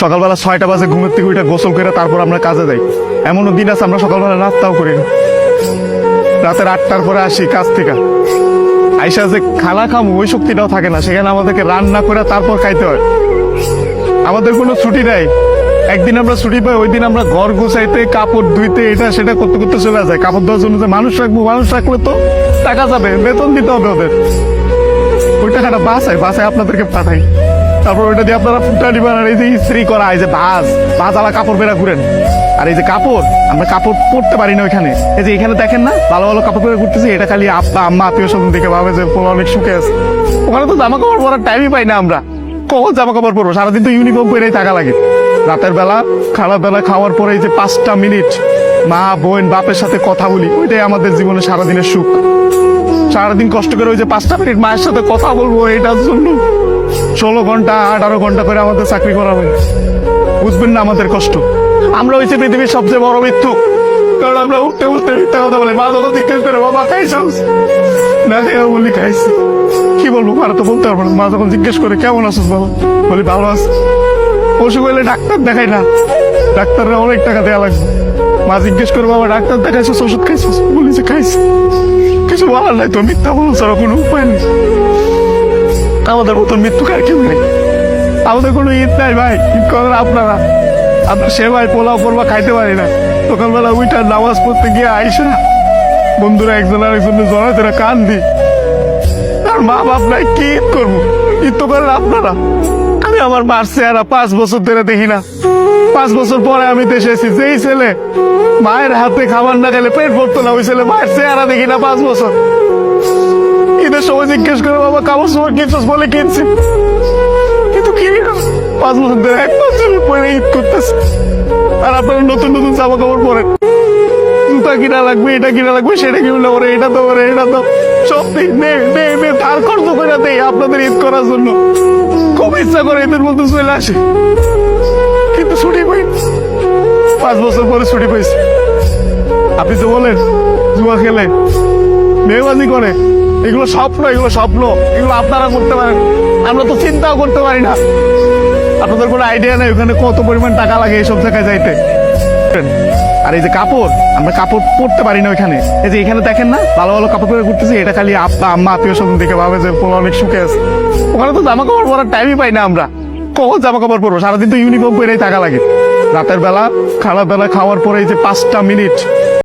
সকালবেলা 6টা বাজে ঘুমের থেকে উঠে গোসল করে তারপর আমরা কাজে যাই। এমনও দিন আছে আমরা সকালবেলা নাস্তাও করি না। রাতের 8টার পরে আসি কাজ থেকে, আইসা যে খানা খামো ওই শক্তিটাও থাকে না, সেখানে আমাদেরকে রান্না করে তারপর খাইতে হয়। আমাদের কোনো ছুটি নাই। একদিন আমরা ছুটি পাই, ওই দিন আমরা ঘর গুছাইতে, কাপড় ধুইতে, এটা সেটা করতে করতে চলে যায়। কাপড় ধোয়ার জন্য যে মানুষ রাখবো, মানুষ রাখলে তো টাকা যাবে, বেতন দিতে হবে ওদের। ওই টাকাটা বাসায় আপনাদেরকে পাঠাই, তারপর ওইটা দিয়ে আপনারা ফুটানি বানান। এই যে ইস্ত্রি করা, এই যে ভাজালা কাপড় বেরা ঘুরেন। আর এই যে কাপড়, আমরা কাপড় পরতে পারি না ওইখানে। এই যে এখানে দেখেন না ভালো ভালো কাপড় পরে ঘুরতেছি, এটা খালি আব্বা আম্মা আত্মীয় স্বজন দেখে ভাবে যে পোলা অনেক সুখে আছে। ওখানে তো জামা কাপড় পরার টাইমই পাই না আমরা। কখন জামা কাপড় পরবো? সারাদিন তো ইউনিফর্ম পরেই থাকা লাগে। রাতের বেলা খারাপ বেলা খাওয়ার পরে এই যে 5টা মিনিট মা বোন বাপের সাথে কথা বলি, ওইটাই আমাদের জীবনে সারাদিনের সুখ। সারাদিন কষ্ট করে ওই যে 5টা মিনিট মায়ের সাথে কথা বলবো, এটার জন্য 16 ঘন্টা 18 ঘন্টা করে আমাদের চাকরি করা হয়। বুঝবেন না আমাদের কষ্ট। আমরা হয়েছে পৃথিবীর সবচেয়ে বড় মৃত্যু, কারণ আমরা উঠতে উঠতে মিথ্যা কথা বলি। মা যখন জিজ্ঞেস করে বাবা খাইছ না, বলি খাইছি। কি বলবো, আর তো বলতে পারবো না। মা যখন জিজ্ঞেস করে কেমন আছিস বাবা, বলি ভালো আছি। অসুখ হইলে ডাক্তার দেখাই না, ডাক্তাররা অনেক টাকা দেওয়া লাগবে। মা জিজ্ঞেস করে বাবা ডাক্তার দেখাইছিস, ওষুধ খাইছিস, বলি যে খাইছি। কিছু বলার নাই তো, মিথ্যা বলো ছাড়া কোনো উপায় নেই। আমাদের মতন মৃত্যু কার কেউ নেই। আমাদের কোনো ঈদ নাই ভাই, ঈদ করেন আপনারা। আমরা সেবাই পোলাও করবা খাইতে পারি না। সকালবেলা উইটা নামাজ পড়তে গিয়ে আইসা বন্ধুরা একজন আরেকজনের জড়াতেরা কান দি। আর মা বাপ নাই, কি ঈদ করবো? ঈদ তো করেন আপনারা। আমি আমার মার চেহারা 5 বছর ধরে দেখি না। 5 বছর পরে আমি দেশে এসেছি। যেই ছেলে মায়ের হাতে খাবার না খেলে পেট ভরতো না, ওই ছেলে মায়ের চেহারা দেখি না 5 বছর। ঈদের সময় জিজ্ঞেস করে বাবা কাপড় সময় কিনছিস, বলে কিনছি, কিন্তু কিনি না। 5 বছর ধরে 1 বছর পরে ঈদ করতেছে। আর আপনারা নতুন নতুন জামা কাপড় পরেন, জুতা কিনা লাগবে, এটা কিনা লাগবে, সেটা কিনলে ওরে এটা তো ওরে এটা তো সব ধার খরচ করে দেয় আপনাদের ঈদ করার জন্য। খুব ইচ্ছা করে ঈদের মধ্যে চলে আসে, কিন্তু ছুটি পাই। 5 বছর পরে ছুটি পাইছে। আপনি তো বলেন জুয়া খেলে, মেয়েবাজি করে, এগুলো স্বপ্ন, এগুলো স্বপ্ন, এগুলো আপনারা করতে পারেন, আমরা তো চিন্তাও করতে পারি না। আপনাদের কোনো আইডিয়া নেই ওখানে কত পরিমাণ টাকা লাগে এইসব জায়গায় যাইতে। আর এই যে কাপড়, আমরা কাপড় পরতে পারি না ওইখানে। এই যে এখানে দেখেন না ভালো ভালো কাপড় পরে ঘুরতেছি, এটা খালি আব্বা আম্মা আত্মীয় স্বজন দেখে ভাবে যে পোলা অনেক সুখে আছে। ওখানে তো জামা কাপড় পরার টাইমই পাই না আমরা। কখন জামা কাপড় পরবো? সারাদিন তো ইউনিফর্ম পরেই থাকা লাগে। রাতের বেলা খারাপ বেলা খাওয়ার পরে এই যে 5টা মিনিট